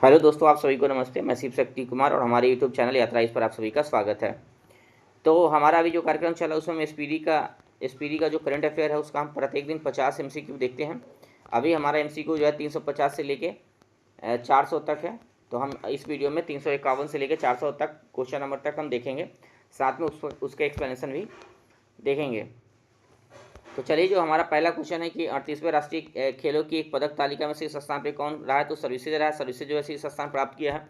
Hello दोस्तों, आप सभी को नमस्ते। मैं शिव शक्ति कुमार और हमारे यूट्यूब चैनल यात्रा इस पर आप सभी का स्वागत है। तो हमारा अभी जो कार्यक्रम चला उसमें हम एसपीडी का जो करंट अफेयर है उसका हम प्रत्येक दिन 50 एमसीक्यू देखते हैं। अभी हमारा एमसीक्यू जो है 350 से लेके 400 तक है। तो हम इस वीडियो में 351 से लेकर 400 तक क्वेश्चन नंबर तक हम देखेंगे, साथ में उसका एक्सप्लेनेशन भी देखेंगे। तो चलिए, जो हमारा पहला क्वेश्चन है कि 38वें राष्ट्रीय खेलों की एक पदक तालिका में शीर्ष स्थान पे कौन रहा है। तो सर्विसेज रहा है, सर्विसेज जो है शीर्ष स्थान प्राप्त किया है।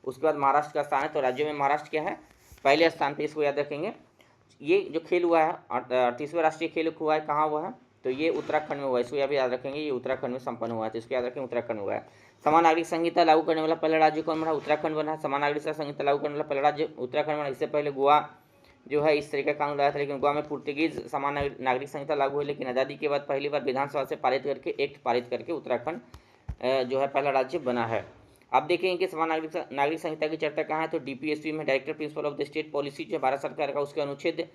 उसके बाद महाराष्ट्र का स्थान है, तो राज्यों में महाराष्ट्र क्या है, पहले स्थान पे, इसको याद रखेंगे। ये जो खेल हुआ है 38वें राष्ट्रीय खेल हुआ है, कहाँ हुआ है, तो ये उत्तराखंड में हुआ है। इसको यहाँ भी याद रखेंगे, ये उत्तराखंड में संपन्न हुआ है, तो इसको याद रखेंगे, उत्तराखंड हुआ है। समान नागरिक संहिता लागू करने वाला पहला राज्य कौन बना, उत्तराखंड बना है। समान नागरिक संहिता लागू करने वाला पहला राज्य उत्तराखंड बना। इससे पहले गोवा जो है इस तरीके का कानून लाया था, लेकिन गोवा में पुर्तगीज समान नागरिक संहिता लागू हुई। लेकिन आज़ादी के बाद पहली बार विधानसभा से एक्ट पारित करके उत्तराखंड जो है पहला राज्य बना है। आप देखेंगे कि समान नागरिक संहिता की चर्चा कहाँ है, तो डीपीएसपी में, director principle of the state policy जो भारत सरकार का, उसके अनुच्छेद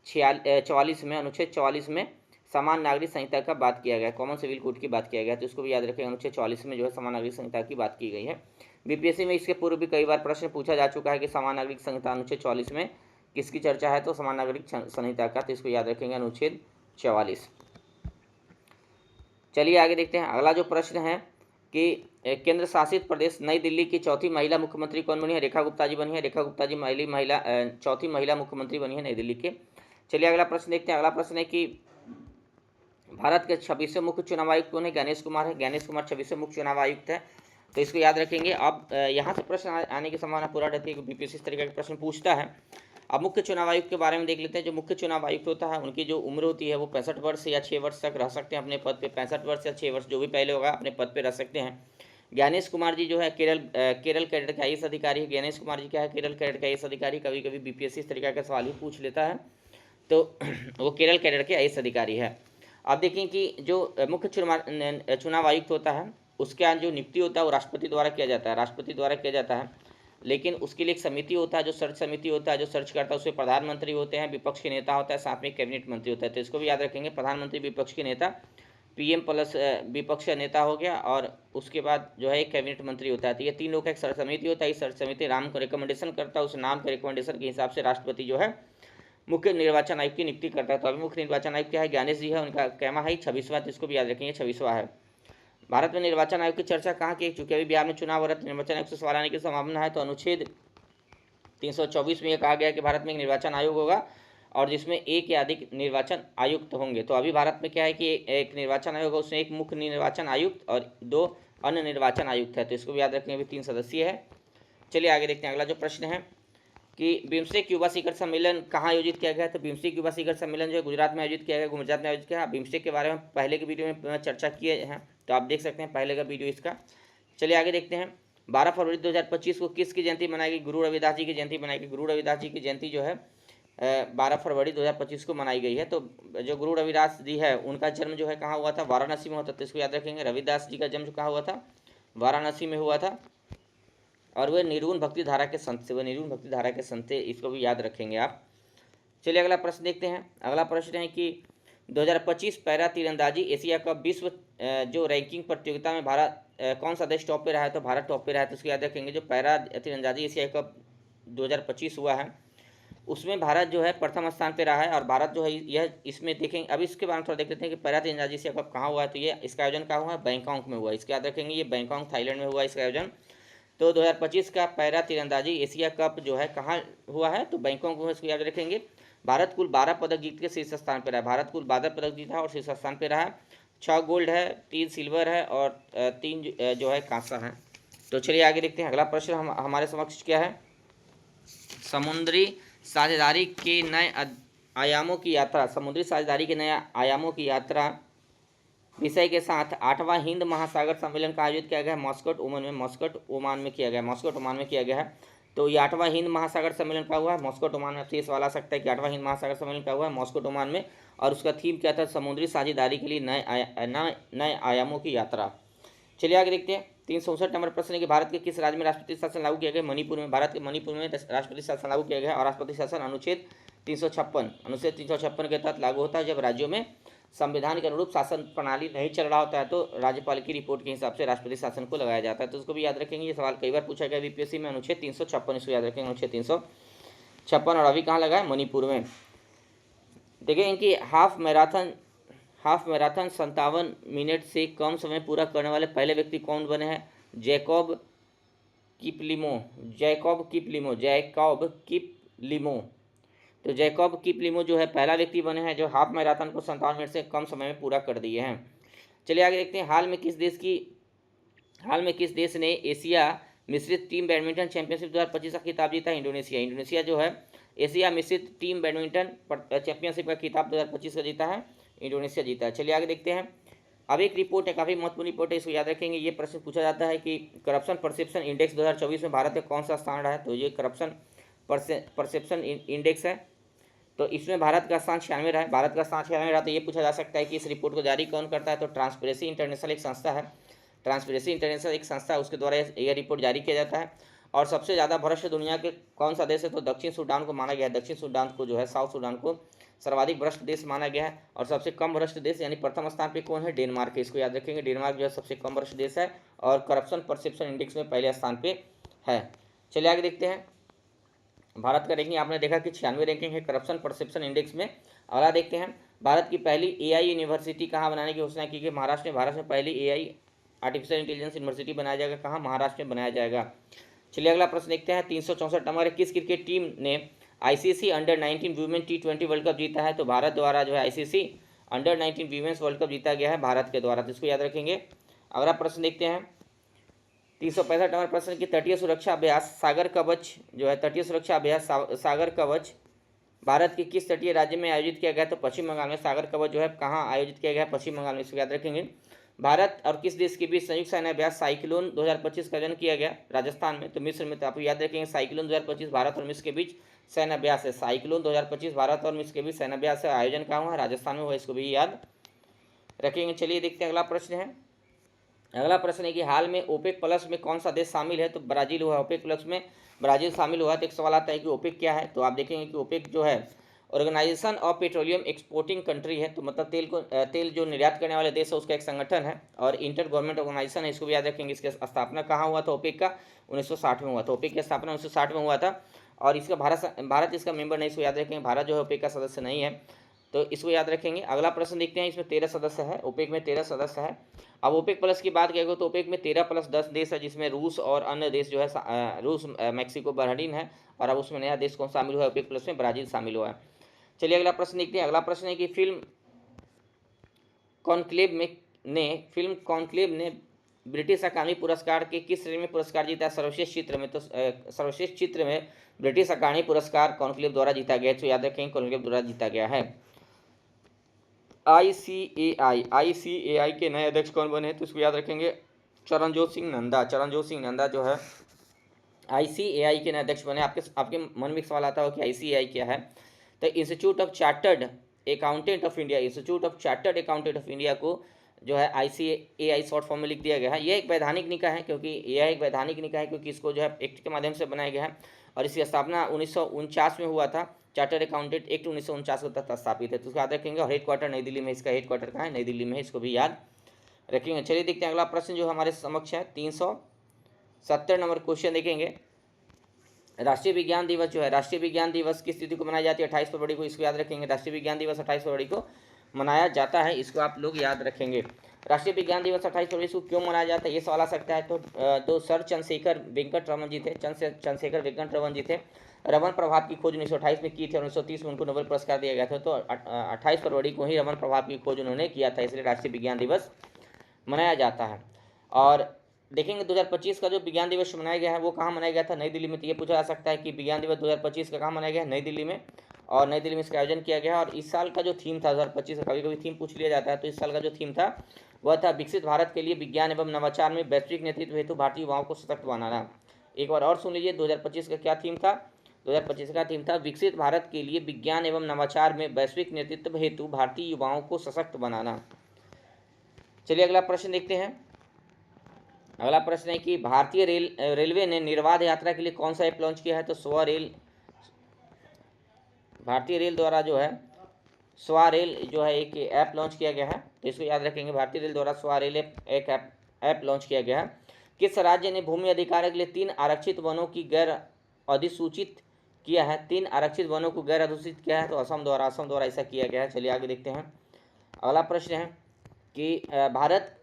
44 में समान नागरिक संहिता का बात किया गया, कॉमन सिविल कोड की बात किया गया। तो इसको भी याद रखें, अनुच्छेद 44 में जो है समान नागरिक संहिता की बात की गई है। बीपीएससी में इसके पूर्व भी कई बार प्रश्न पूछा जा चुका है कि समान नागरिक संहिता अनुच्छेद 44 में किसकी चर्चा है, तो समान नागरिक संहिता का, तो इसको याद रखेंगे, अनुच्छेद 44। चलिए आगे देखते हैं। अगला जो प्रश्न है कि केंद्र शासित प्रदेश नई दिल्ली की चौथी महिला मुख्यमंत्री कौन बनी है। रेखा गुप्ता जी बनी है। रेखा गुप्ता जी चौथी महिला मुख्यमंत्री बनी है नई दिल्ली के। चलिए अगला प्रश्न देखते हैं। अगला प्रश्न है कि भारत के 26वें मुख्य चुनाव आयुक्त कौन है। ज्ञानेश कुमार है। ज्ञानेश कुमार 26वें मुख्य चुनाव आयुक्त है, तो इसको याद रखेंगे। अब यहाँ से प्रश्न आने की संभावना पूरा रहती है कि बीपीएससी इस तरीके के प्रश्न पूछता है। अब मुख्य चुनाव आयुक्त के बारे में देख लेते हैं। जो मुख्य चुनाव आयुक्त होता है, उनकी जो उम्र होती है वो 65 वर्ष या 6 वर्ष तक रह सकते हैं अपने पद पे। 65 वर्ष या 6 वर्ष, जो भी पहले होगा, अपने पद पे रह सकते हैं। ज्ञानेश कुमार जी जो है केरल कैडर के आईएएस अधिकारी है। ज्ञानेश कुमार जी क्या है, केरल कैडर के आईएएस अधिकारी। कभी कभी बीपीएससी इस तरीके का सवाल ही पूछ लेता है, तो वो केरल कैडर के आईएएस अधिकारी है। आप देखें कि जो मुख्य चुनाव आयुक्त होता है, उसके यहाँ जो नियुक्ति होता है वो राष्ट्रपति द्वारा किया जाता है, राष्ट्रपति द्वारा किया जाता है। लेकिन उसके लिए एक समिति होता है, जो सर्च समिति होता है, जो सर्च करता है। उसमें प्रधानमंत्री होते हैं, विपक्ष के नेता होता है, साथ में कैबिनेट मंत्री होता है। तो इसको भी याद रखेंगे, प्रधानमंत्री, विपक्ष के नेता, पीएम प्लस विपक्ष का नेता हो गया, और उसके बाद जो है एक कैबिनेट मंत्री होता है। तो ये तीन लोग का एक सर्च समिति होता है। इस सर्च समिति नाम को रिकमेंडेशन करता है, उस नाम के रिकमेंडेशन के हिसाब से राष्ट्रपति जो है मुख्य निर्वाचन आयुक्त की नियुक्ति करता है। तो अभी मुख्य निर्वाचन आयुक्त क्या है, ज्ञानेश जी है। उनका कैमा है 26वां, तो इसको भी याद रखेंगे, 26वां है। भारत में निर्वाचन आयोग की चर्चा कहाँ की चुकी है। अभी बिहार में चुनाव हो रहा है, निर्वाचन आयोग से सवाल आने की संभावना है। तो अनुच्छेद 324 में यह कहा गया कि भारत में एक निर्वाचन आयोग होगा और जिसमें एक या अधिक निर्वाचन आयुक्त होंगे। तो अभी भारत में क्या है कि एक निर्वाचन आयोग है, उसमें एक मुख्य निर्वाचन आयुक्त और 2 अन्य निर्वाचन आयुक्त है। तो इसको भी याद रखेंगे, अभी 3 सदस्यीय है। चलिए आगे देखते हैं। अगला जो प्रश्न है कि बिम्स्टेक युवा शिखर सम्मेलन कहाँ आयोजित किया गया है। तो बिम्स्टेक युवा शिखर सम्मेलन जो है गुजरात में आयोजित किया गया, गुजरात में आयोजित किया। बिम्स्टेक के बारे में पहले के वीडियो में चर्चा किए हैं, तो आप देख सकते हैं पहले का वीडियो इसका। चलिए आगे देखते हैं। 12 फरवरी 2025 को किसकी जयंती मनाई गई। गुरु रविदास जी की जयंती मनाई गई। गुरु रविदास जी की जयंती जो है 12 फरवरी 2025 को मनाई गई है। तो जो गुरु रविदास जी है उनका जन्म जो है कहाँ हुआ था, वाराणसी में होता था। तो इसको याद रखेंगे, रविदास जी का जन्म कहाँ हुआ था, वाराणसी में हुआ था। और वे निर्गुण भक्ति धारा के संत थे, वे निर्गुण भक्ति धारा के संत थे, इसको भी याद रखेंगे आप। चलिए अगला प्रश्न देखते हैं। अगला प्रश्न है कि 2025 पैरा तीरंदाजी एशिया कप विश्व जो रैंकिंग प्रतियोगिता में भारत कौन सा देश टॉप पे रहा है। तो भारत टॉप पे रहा है, तो उसको याद रखेंगे। जो पैरा तीरंदाजी एशिया कप 2025 हुआ है उसमें भारत जो है प्रथम स्थान पे रहा है। और भारत जो है यह इसमें देखेंगे, अभी इसके बारे में थोड़ा देख लेते हैं कि पैरा तीरंदाजी एशिया कप कहाँ हुआ है। तो ये इसका आयोजन कहाँ हुआ है, बैंकॉक में हुआ है। इसको याद रखेंगे, ये बैंकॉक थाईलैंड में हुआ इसका आयोजन। तो 2025 का पैरा तीरंदाजी एशिया कप जो है कहाँ हुआ है, तो बैंकॉक में, इसको याद रखेंगे। भारत कुल 12 पदक जीत के शीर्ष स्थान पर रहा है। भारत कुल 12 पदक जीता है और शीर्ष स्थान पर रहा है। 6 गोल्ड है, 3 सिल्वर है और 3 जो है कांसा है। तो चलिए आगे देखते हैं। अगला प्रश्न हमारे समक्ष क्या है, समुद्री साझेदारी के नए आयामों की यात्रा। समुद्री साझेदारी के नए आयामों की यात्रा विषय के साथ 8वां हिंद महासागर सम्मेलन का आयोजित किया गया है मस्कट ओमान में किया गया है। तो ये 8वां हिंद महासागर सम्मेलन का हुआ है मस्कट ओमान में। ये सवाल आ सकता है कि 8वां हिंद महासागर सम्मेलन का हुआ है मस्कट ओमान में, और उसका थीम क्या था, समुद्री साझेदारी के लिए नए आयामों की यात्रा। चलिए आगे देखते हैं। 364 नंबर प्रश्न है कि भारत के किस राज्य में राष्ट्रपति शासन लागू किया गया। मणिपुर में। भारत के मणिपुर में राष्ट्रपति शासन लागू किया गया है। और राष्ट्रपति शासन अनुच्छेद 356 के तहत लागू होता है जब राज्यों में संविधान के अनुरूप शासन प्रणाली नहीं चल रहा होता है तो राज्यपाल की रिपोर्ट के हिसाब से राष्ट्रपति शासन को लगाया जाता है। तो उसको भी याद रखेंगे, ये सवाल कई बार पूछा गया बीपीएससी में। अनुच्छेद 356 इसको याद रखेंगे, अनुच्छेद 356। और अभी कहाँ लगा है? मणिपुर में। देखिए इनकी हाफ मैराथन 57 मिनट से कम समय पूरा करने वाले पहले व्यक्ति कौन बने हैं? जैकब किपलिमो। तो जैकब किपलिमो जो है पहला व्यक्ति बने हैं जो हाफ मैराथन को 57 मिनट से कम समय में पूरा कर दिए हैं। चलिए आगे देखते हैं, हाल में किस देश ने एशिया मिश्रित टीम बैडमिंटन चैंपियनशिप 2025 का खिताब जीता? इंडोनेशिया जो है एशिया मिश्रित टीम बैडमिंटन चैंपियनशिप का खिताब 2025 का जीता है, इंडोनेशिया जीता है। चलिए आगे देखते हैं, अब एक रिपोर्ट है, काफ़ी महत्वपूर्ण रिपोर्ट है, इसको याद रखेंगे। ये प्रश्न पूछा जाता है कि करप्शन परसेप्शन इंडेक्स 2024 में भारत का कौन सा स्थान रहा है? तो ये करप्शन परसेप्शन इंडेक्स है, तो इसमें भारत का स्थान 96 रहा है। भारत का स्थान 96 रहा, तो ये पूछा जा सकता है कि इस रिपोर्ट को जारी कौन करता है? तो ट्रांसपेरेंसी इंटरनेशनल एक संस्था है, उसके द्वारा यह रिपोर्ट जारी किया जाता है। और सबसे ज़्यादा भ्रष्ट दुनिया के कौन सा देश है? तो दक्षिण सूडान को माना गया है। दक्षिण सूडान को जो है, साउथ सूडान को सर्वाधिक भ्रष्ट देश माना गया है। और सबसे कम भ्रष्ट देश यानी प्रथम स्थान पे कौन है? डेनमार्क है, इसको याद रखेंगे। डेनमार्क जो है सबसे कम भ्रष्ट देश है और करप्शन परसेप्शन इंडेक्स में पहले स्थान पे है। चलिए आगे देखते हैं, भारत का रैंकिंग आपने देखा कि 96 रैंकिंग है करप्शन परसेप्शन इंडेक्स में। अगला देखते हैं, भारत की पहली AI यूनिवर्सिटी कहाँ बनाने की घोषणा की गई? महाराष्ट्र में। भारत में पहली AI आर्टिफिशियल इंटेलिजेंस यूनिवर्सिटी बनाया जाएगा, कहाँ? महाराष्ट्र में बनाया जाएगा। चलिए अगला प्रश्न देखते हैं, 364 नंबर है, किस क्रिकेट टीम ने ICC under-19 women T20 world cup जीता है? तो भारत द्वारा जो है ICC under-19 women's world cup जीता गया है भारत के द्वारा, तो इसको याद रखेंगे। अगला प्रश्न देखते हैं, 365 नंबर प्रश्न की तटीय सुरक्षा अभ्यास सागर कवच जो है, तटीय सुरक्षा अभ्यास सागर कवच भारत के किस तटीय राज्य में आयोजित किया गया? तो पश्चिम बंगाल में। सागर कवच जो है कहाँ आयोजित किया गया? पश्चिम बंगाल में, इसको याद रखेंगे। भारत और किस देश के बीच संयुक्त सैन्य अभ्यास साइक्लोन 2025 का आयोजन किया गया? राजस्थान में। तो मिस्र में। तो आप याद रखेंगे साइक्लोन 2025 भारत और मिस्र के बीच सैन्य अभ्यास है। साइक्लोन 2025 भारत और मिस्र के बीच सैन्य अभ्यास है, आयोजन कहाँ हुआ? राजस्थान में हुआ, इसको भी याद रखेंगे। चलिए देखते हैं, अगला प्रश्न है। अगला प्रश्न है कि हाल में ओपेक प्लस में कौन सा देश शामिल है? तो ब्राजील हुआ। ओपेक प्लस में ब्राजील शामिल हुआ। तो एक सवाल आता है कि ओपेक क्या है? तो आप देखेंगे कि ओपेक जो है organisation of petroleum exporting country है, तो मतलब तेल जो निर्यात करने वाले देश है उसका एक संगठन है और इंटर गवर्नमेंट ऑर्गेनाइजेशन है, इसको भी याद रखेंगे। इसकी स्थापना कहाँ हुआ था? ओपेक का 1960 में हुआ था। ओपेक की स्थापना 1960 में हुआ था और इसका भारत इसका मेंबर नहीं, इसको याद रखेंगे। भारत जो है ओपेक का सदस्य नहीं है, तो इसको याद रखेंगे। अगला प्रश्न देखते हैं, इसमें 13 सदस्य है, ओपेक में 13 सदस्य है। अब ओपेक प्लस की बात करें तो ओपेक में 13 + 10 देश है, जिसमें रूस और अन्य देश जो है रूस, मैक्सिको, बहरीन है। और अब उसमें नया देश कौन शामिल हुआ है ओपेक प्लस में? ब्राजील शामिल हुआ है। चलिए अगला प्रश्न देखते हैं। अगला प्रश्न है कि फिल्म कॉन्क्लेव ने ब्रिटिश अकादमी पुरस्कार के किस श्रेणी में पुरस्कार जीता है? सर्वश्रेष्ठ चित्र में। तो सर्वश्रेष्ठ चित्र में ब्रिटिश अकादमी पुरस्कार कॉन्क्लेव द्वारा जीता गया, तो याद रखेंगे कॉन्क्लेव द्वारा जीता गया है। ICAI के नए अध्यक्ष कौन बने? तो इसको याद रखेंगे चरणजोत सिंह नंदा जो है ICAI के नए अध्यक्ष बने। आपके मन में सवाल आता हो कि ICAI क्या है? तो institute of chartered accountant of India को जो है ICAI शॉर्ट फॉर्म में लिख दिया गया है। यह एक वैधानिक निकाय है क्योंकि इसको जो है एक्ट के माध्यम से बनाया गया है और इसकी स्थापना 1949 में हुआ था। चार्टर्ड अकाउंटेंट एक्ट 1949 को तहत स्थापित है, तो उसको याद रखेंगे। और हेडक्वार्टर नई दिल्ली में, इसका हेडक्वार्टर कहाँ है? नई दिल्ली में है, इसको भी याद रखेंगे। चलिए देखते हैं अगला प्रश्न जो हमारे समक्ष है, 370 नंबर क्वेश्चन देखेंगे। राष्ट्रीय विज्ञान दिवस जो है, राष्ट्रीय विज्ञान दिवस किस तिथि को मनाई जाती है? 28 फरवरी को, इसको याद रखेंगे। राष्ट्रीय विज्ञान दिवस 28 फरवरी को मनाया जाता है, इसको आप लोग याद रखेंगे। राष्ट्रीय विज्ञान दिवस 28 फरवरी को क्यों मनाया जाता है, ये सवाल आ सकता है। तो सर चंद्रशेखर वेंकट रमन जी थे, रमन प्रभाव की खोज 1928 में की थी और 1930 में उनको नोबेल पुरस्कार दिया गया था। तो 28 फरवरी को ही रमन प्रभाव की खोज उन्होंने किया था, इसलिए राष्ट्रीय विज्ञान दिवस मनाया जाता है। और देखेंगे 2025 का जो विज्ञान दिवस मनाया गया है वो कहाँ मनाया गया था? नई दिल्ली में। तो ये पूछा जा सकता है कि विज्ञान दिवस 2025 का कहाँ मनाया गया है? नई दिल्ली में। और नई दिल्ली में इसका आयोजन किया गया। और इस साल का जो थीम था 2025 का, कभी कभी थीम पूछ लिया जाता है, तो इस साल का जो थीम था वह था विकसित भारत के लिए विज्ञान एवं नवाचार में वैश्विक नेतृत्व हेतु भारतीय युवाओं को सशक्त बनाना। एक बार और सुन लीजिए, 2025 का क्या थीम था? 2025 का थीम था विकसित भारत के लिए विज्ञान एवं नवाचार में वैश्विक नेतृत्व हेतु भारतीय युवाओं को सशक्त बनाना। चलिए अगला प्रश्न देखते हैं। अगला प्रश्न है कि भारतीय रेलवे ने निर्बाध यात्रा के लिए कौन सा ऐप लॉन्च किया है? तो स्वरेल। भारतीय रेल द्वारा जो है स्वा रेल जो है एक ऐप लॉन्च किया गया है, तो इसको याद रखेंगे। भारतीय रेल द्वारा स्वा रेल एक ऐप लॉन्च किया गया है। किस राज्य ने भूमि अधिकार के लिए 3 आरक्षित वनों की गैर अधिसूचित किया है? 3 आरक्षित वनों को गैर अधिसूचित किया है, तो असम द्वारा ऐसा किया गया है। चलिए आगे देखते हैं। अगला प्रश्न है कि भारत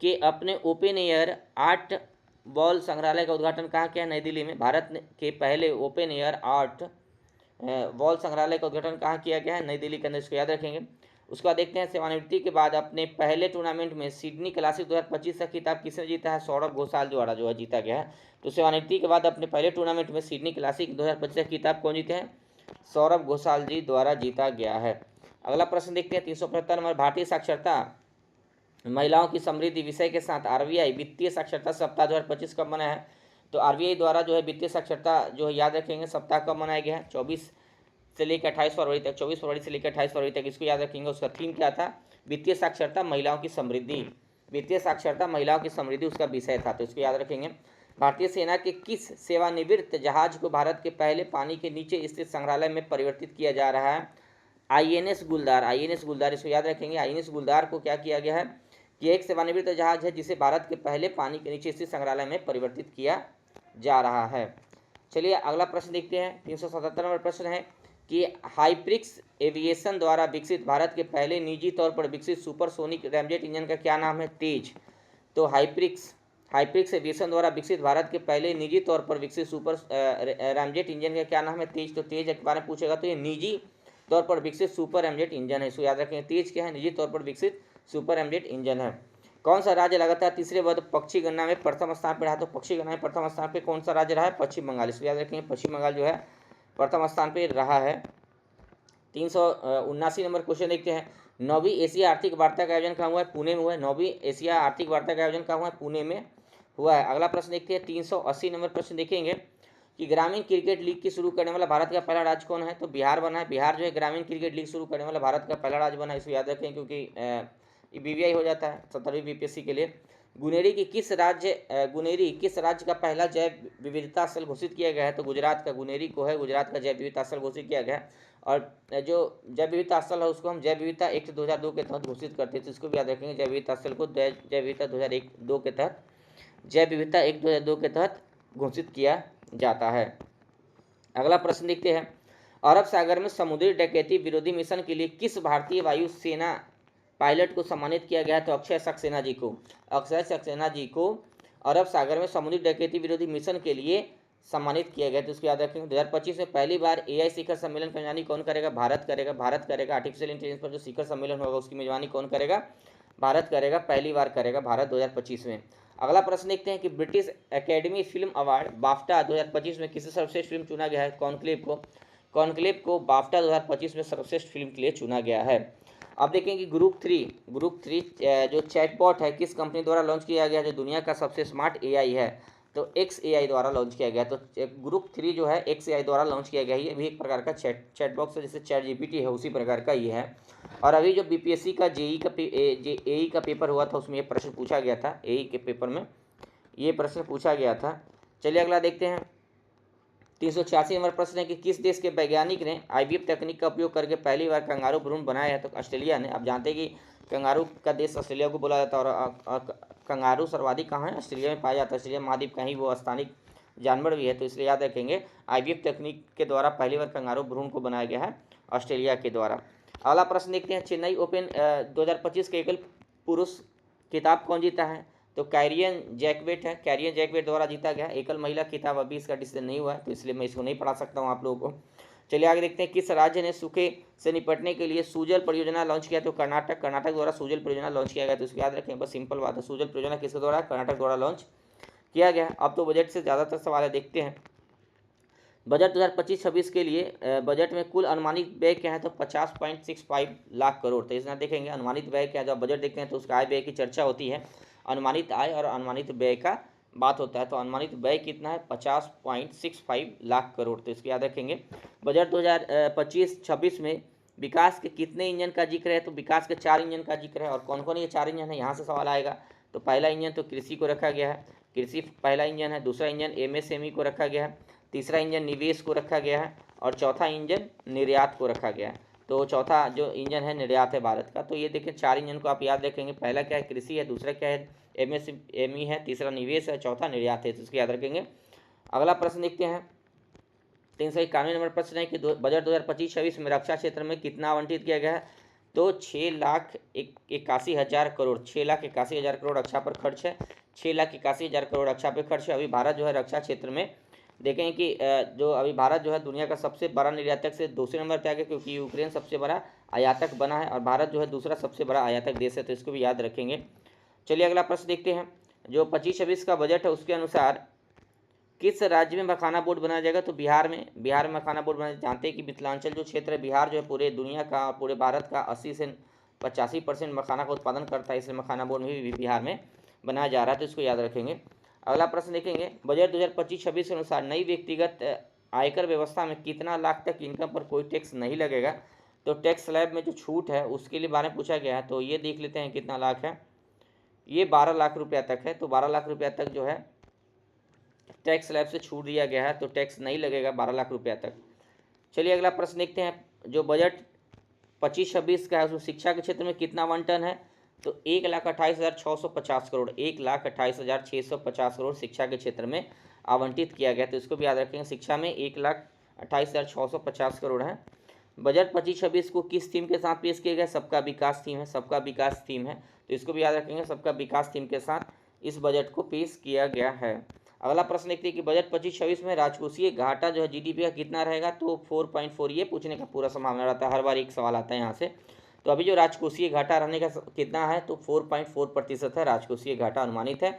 के अपने ओपन एयर आर्ट वॉल संग्रहालय का उद्घाटन कहाँ किया? नई दिल्ली में। भारत के पहले ओपन एयर आर्ट वॉल संग्रहालय का उद्घाटन कहाँ किया गया है? नई दिल्ली के अंदर, इसको याद रखेंगे। उसके बाद देखते हैं सेवानिवृत्ति के बाद अपने पहले टूर्नामेंट में सिडनी क्लासिक 2025 का खिताब किसने जीता है? सौरभ घोषाल द्वारा जो है जीता गया है। तो सेवानिवृत्ति के बाद अपने पहले टूर्नामेंट में सिडनी क्लासिक 2025 का खिताब कौन जीते हैं? सौरभ घोषाल जी द्वारा जीता गया है। अगला प्रश्न देखते हैं 375 नंबर। भारतीय साक्षरता महिलाओं की समृद्धि विषय के साथ आरबीआई वित्तीय साक्षरता सप्ताह 2025 कब मनाया है? तो आरबीआई द्वारा जो है वित्तीय साक्षरता जो है याद रखेंगे सप्ताह कब मनाया गया है? 24 से लेकर 28 फरवरी तक। 24 फरवरी से लेकर 28 फरवरी तक, इसको याद रखेंगे। उसका थीम क्या था? वित्तीय साक्षरता महिलाओं की समृद्धि। वित्तीय साक्षरता महिलाओं की समृद्धि उसका विषय था, तो इसको याद रखेंगे। भारतीय सेना के किस सेवानिवृत्त जहाज को भारत के पहले पानी के नीचे स्थित संग्रहालय में परिवर्तित किया जा रहा है? आईएनएस गुलदार। आईएनएस गुलदार, इसको याद रखेंगे। आईएनएस गुलदार को क्या किया गया है कि एक सेवानिवृत्त जहाज है जिसे भारत के पहले पानी के नीचे स्थित संग्रहालय में परिवर्तित किया जा रहा है। चलिए अगला प्रश्न देखते हैं। 377 नंबर प्रश्न है कि हाइप्रिक्स एविएशन द्वारा विकसित भारत के पहले निजी तौर पर विकसित सुपरसोनिक रैमजेट इंजन का क्या नाम है? तेज। तो हाइप्रिक्स एविएशन द्वारा विकसित भारत के पहले निजी तौर पर विकसित सुपर रैमजेट इंजन का क्या नाम है? तेज। तो तेज के बारे में पूछेगा तो ये निजी तौर पर विकसित सुपर रैमजेट इंजन है, इसको याद रखेंगे। तेज क्या है? निजी तौर पर विकसित सुपर रैमजेट इंजन है। कौन सा राज्य लगातार तीसरे वर्ष पक्षी गणना में प्रथम स्थान पर रहा? तो पक्षी गणना में प्रथम स्थान पर कौन सा राज्य रहा है? पश्चिम बंगाल। इसको याद रखेंगे, पश्चिम बंगाल जो है प्रथम स्थान पर रहा है। 379 नंबर क्वेश्चन देखते हैं। 9वीं एशिया आर्थिक वार्ता का आयोजन कहाँ हुआ है? पुणे में हुआ है। 9वीं एशिया आर्थिक वार्ता का आयोजन कहाँ हुआ है? पुणे में हुआ है। अगला प्रश्न देखते हैं। 380 नंबर प्रश्न देखेंगे कि ग्रामीण क्रिकेट लीग की शुरू करने वाला भारत का पहला राज्य कौन है? तो बिहार बना है। बिहार जो है ग्रामीण क्रिकेट लीग शुरू करने वाला भारत का पहला राज्य बना है, इसको याद रखें क्योंकि बीबीआई हो जाता है 17वीं बीपीएससी के लिए। गुनेरी किस राज्य का पहला जैव विविधता स्थल घोषित किया गया है? तो गुजरात का गुनेरी को है गुजरात का जैव विविधता स्थल घोषित किया गया है। और जो जैव विविधता स्थल है उसको हम जैव विविधता एक्ट 2002 के तहत घोषित करते थे, इसको भी याद रखेंगे। जैव विविधता स्थल को जैव विविधता 2001-2 के तहत जैव विविधता एक्ट 2002 के तहत घोषित किया जाता है। अगला प्रश्न देखते हैं। अरब सागर में समुद्री डकैती विरोधी मिशन के लिए किस भारतीय वायुसेना पायलट को सम्मानित किया गया? तो अक्षय सक्सेना जी को। अक्षय सक्सेना जी को अरब सागर में समुद्री डकैती विरोधी मिशन के लिए सम्मानित किया गया, तो इसको याद रखेंगे। 2025 में पहली बार एआई शिखर सम्मेलन की मेजबानी कौन करेगा? भारत करेगा। आर्टिफिशियल इंटेलिजेंस पर जो शिखर सम्मेलन होगा उसकी मेजबानी कौन करेगा? भारत करेगा, पहली बार करेगा भारत 2025 में। अगला प्रश्न देखते हैं कि British academy film award BAFTA 2025 में किसे सर्वश्रेष्ठ फिल्म चुना गया है? कॉन्क्लेव को बाफ्टा 2025 में सर्वश्रेष्ठ फिल्म के लिए चुना गया है। अब देखें कि ग्रुप थ्री जो चैटबॉट है किस कंपनी द्वारा लॉन्च किया गया, जो दुनिया का सबसे स्मार्ट एआई है? तो XAI द्वारा लॉन्च किया गया। तो ग्रुप 3 जो है XAI द्वारा लॉन्च किया गया है। ये भी एक प्रकार का चैट बॉक्स है, जैसे ChatGPT है उसी प्रकार का ये है। और अभी जो बीपीएससी का AE का पेपर हुआ था उसमें ये प्रश्न पूछा गया था। AE के पेपर में ये प्रश्न पूछा गया था। चलिए अगला देखते हैं। 386 नंबर प्रश्न है कि किस देश के वैज्ञानिक ने IVF तकनीक का उपयोग करके पहली बार कंगारू भ्रूण बनाया है? तो ऑस्ट्रेलिया ने। आप जानते हैं कि कंगारू का देश ऑस्ट्रेलिया को बोला जाता है और कंगारू सर्वाधिक कहाँ है? ऑस्ट्रेलिया में पाया जाता है। ऑस्ट्रेलिया महाद्वीप का ही वो स्थानिक जानवर भी है, तो इसलिए याद रखेंगे IVF तकनीक के द्वारा पहली बार कंगारू भ्रूण को बनाया गया है ऑस्ट्रेलिया के द्वारा। अगला प्रश्न देखते हैं। चेन्नई ओपन 2025 के एकल पुरुष खिताब कौन जीता है? तो कैरियन जैकवेट है। कैरियन जैकवेट द्वारा जीता गया। एकल महिला खिताब अभी इसका डिसीजन नहीं हुआ है, तो इसलिए मैं इसको नहीं पढ़ा सकता हूँ आप लोगों को। चलिए आगे देखते हैं। किस राज्य ने सूखे से निपटने के लिए सूजल परियोजना लॉन्च किया? तो कर्नाटक द्वारा सूजल परियोजना लॉन्च किया गया। तो इसको याद रखें, बस सिंपल बात है। सूजल परियोजना किसके द्वारा? कर्नाटक द्वारा लॉन्च किया गया। अब तो बजट से ज़्यादातर सवाल है, देखते हैं। बजट 2025-26 के लिए बजट में कुल अनुमानित व्यय क्या है? तो 50.65 लाख करोड़। तो इसमें देखेंगे अनुमानित व्यय क्या है। जब बजट देखते हैं तो उसका आय व्यय की चर्चा होती है। अनुमानित आय और अनुमानित व्यय का बात होता है। तो अनुमानित व्यय कितना है? 50.65 लाख करोड़। तो इसको याद रखेंगे। बजट 2025-26 में विकास के कितने इंजन का जिक्र है? तो विकास के 4 इंजन का जिक्र है। और कौन कौन ये 4 इंजन है, यहाँ से सवाल आएगा। तो पहला इंजन तो कृषि को रखा गया है, कृषि पहला इंजन है। दूसरा इंजन MSME को रखा गया है। तीसरा इंजन निवेश को रखा गया है। और चौथा इंजन निर्यात को रखा गया है। तो चौथा जो इंजन है निर्यात है भारत का। तो ये देखिए 4 इंजन को आप याद रखेंगे, पहला क्या है कृषि है, दूसरा क्या है एमएसएमई है, तीसरा निवेश है, चौथा निर्यात है, तो इसको याद रखेंगे। अगला प्रश्न देखते हैं 391 नंबर प्रश्न है कि बजट 2025-26 में रक्षा क्षेत्र में कितना आवंटित किया गया है। तो 6,81,000 करोड़, 6,81,000 करोड़ रक्षा पर खर्च है, 6,81,000 करोड़ रक्षा पर खर्च है। अभी भारत जो है रक्षा क्षेत्र में देखें कि जो अभी भारत जो है दुनिया का सबसे बड़ा निर्यातक से दूसरे नंबर पर आ गया, क्योंकि यूक्रेन सबसे बड़ा आयातक बना है और भारत जो है दूसरा सबसे बड़ा आयातक देश है, तो इसको भी याद रखेंगे। चलिए अगला प्रश्न देखते हैं। जो 25-26 का बजट है उसके अनुसार किस राज्य में मखाना बोर्ड बनाया जाएगा। तो बिहार में मखाना बोर्ड बनाया। जानते हैं कि मिथिलांचल जो क्षेत्र है बिहार जो है पूरे दुनिया का, पूरे भारत का 80 से 85% मखाना का उत्पादन करता है, इसलिए मखाना बोर्ड भी बिहार में बनाया जा रहा है, तो इसको याद रखेंगे। अगला प्रश्न देखेंगे बजट 2025-26 के अनुसार नई व्यक्तिगत आयकर व्यवस्था में कितना लाख तक इनकम पर कोई टैक्स नहीं लगेगा। तो टैक्स स्लैब में जो छूट है उसके लिए बारे में पूछा गया है, तो ये देख लेते हैं कितना लाख है। ये 12 लाख रुपया तक है, तो 12 लाख रुपया तक जो है टैक्स स्लैब से छूट दिया गया है, तो टैक्स नहीं लगेगा 12 लाख रुपया तक। चलिए अगला प्रश्न देखते हैं। जो बजट 25-26 का है उसमें शिक्षा के क्षेत्र में कितना आवंटन है। तो 1,28,650 करोड़, 1,28,650 करोड़ शिक्षा के क्षेत्र में आवंटित किया गया, तो इसको भी याद रखेंगे। शिक्षा में 1,28,650 करोड़ है। बजट 25-26 को किस थीम के साथ पेश किया गया। सबका विकास थीम है, सबका विकास थीम है, तो इसको भी याद रखेंगे। सबका विकास थीम के साथ इस बजट को पेश किया गया है। अगला प्रश्न देखते हैं कि बजट 25-26 में राजकोषीय घाटा जो है जीडीपी का कितना रहेगा। तो 4.4, ये पूछने का पूरा संभावना रहता है, हर बार एक सवाल आता है यहाँ से। तो अभी जो राजकोषीय घाटा रहने का कितना है, तो 4.4% है राजकोषीय घाटा अनुमानित है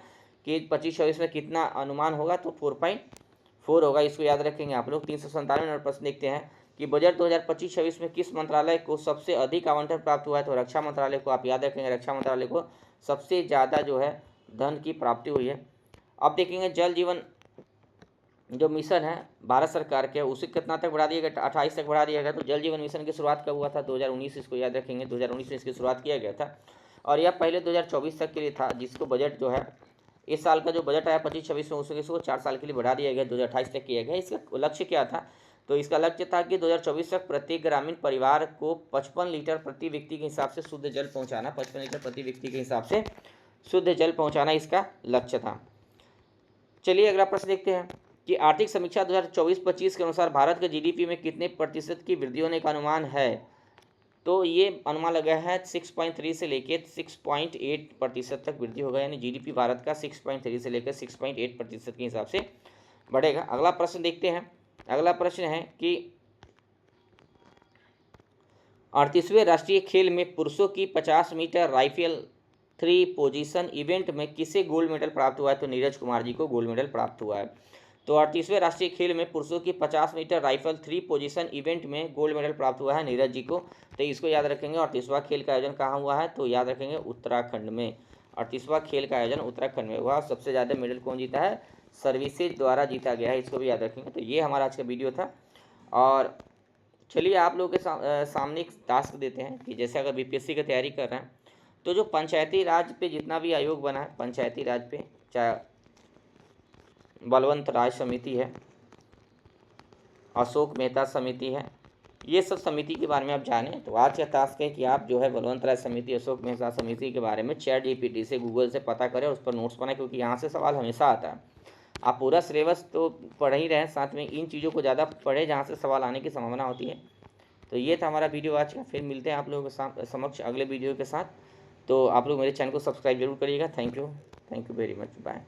कि 25-26 में कितना अनुमान होगा, तो 4.4 होगा, इसको याद रखेंगे आप लोग। 397 नंबर प्रश्न देखते हैं कि बजट 2025-26 में किस मंत्रालय को सबसे अधिक आवंटन प्राप्त हुआ है। तो रक्षा मंत्रालय को आप याद रखेंगे, रक्षा मंत्रालय को सबसे ज़्यादा जो है धन की प्राप्ति हुई है। अब देखेंगे जल जीवन जो मिशन है भारत सरकार के, उसे कितना तक बढ़ा दिया गया, 28 तक बढ़ा दिया गया। तो जल जीवन मिशन की शुरुआत कब हुआ था, 2019, इसको याद रखेंगे, 2019 में इसकी शुरुआत किया गया था और यह पहले 2024 तक के लिए था, जिसको बजट जो है इस साल का जो बजट आया 25-26 में उसको 4 साल के लिए बढ़ा दिया गया, 2028 तक किया गया। इसका लक्ष्य क्या था, तो इसका लक्ष्य था कि 2024 तक प्रत्येक ग्रामीण परिवार को 55 लीटर प्रति व्यक्ति के हिसाब से शुद्ध जल पहुँचाना, 55 लीटर प्रति व्यक्ति के हिसाब से शुद्ध जल पहुँचाना इसका लक्ष्य था। चलिए अगला प्रश्न देखते हैं कि आर्थिक समीक्षा 2024-25 के अनुसार भारत के जीडीपी में कितने प्रतिशत की वृद्धि होने का अनुमान है। तो ये अनुमान लगा है 6.3 से लेकर 6.8% तक वृद्धि होगा, यानी जीडीपी भारत का 6.3 से लेकर 6.8% के हिसाब से बढ़ेगा। अगला प्रश्न देखते हैं। अगला प्रश्न है कि 38वें राष्ट्रीय खेल में पुरुषों की 50 मीटर राइफल 3 पोजीशन इवेंट में किसे गोल्ड मेडल प्राप्त हुआ है। तो नीरज कुमार जी को गोल्ड मेडल प्राप्त हुआ है। तो 38वें राष्ट्रीय खेल में पुरुषों की 50 मीटर राइफल 3 पोजीशन इवेंट में गोल्ड मेडल प्राप्त हुआ है नीरज जी को, तो इसको याद रखेंगे। 38वां खेल का आयोजन कहाँ हुआ है, तो याद रखेंगे उत्तराखंड में। 38वां खेल का आयोजन उत्तराखंड में हुआ। सबसे ज़्यादा मेडल कौन जीता है, सर्विसेज द्वारा जीता गया है, इसको भी याद रखेंगे। तो ये हमारा आज का वीडियो था। और चलिए आप लोगों के सामने एक टास्क देते हैं कि जैसे अगर बीपीएससी की तैयारी कर रहे हैं तो जो पंचायती राज पे जितना भी आयोग बना है, पंचायती राज पे, चाहे बलवंत राज समिति है, अशोक मेहता समिति है, ये सब समिति के बारे में आप जानें। तो आज का टास्क है कि आप जो है बलवंत राज समिति, अशोक मेहता समिति के बारे में ChatGPT से, गूगल से पता करें और उस पर नोट्स बनाएं, क्योंकि यहाँ से सवाल हमेशा आता है। आप पूरा सिलेबस तो पढ़ ही रहे हैं, साथ में इन चीज़ों को ज़्यादा पढ़े जहाँ से सवाल आने की संभावना होती है। तो ये था हमारा वीडियो आज का। फिर मिलते हैं आप लोगों के समक्ष अगले वीडियो के साथ। तो आप लोग मेरे चैनल को सब्सक्राइब जरूर करिएगा। Thank you very much, bye.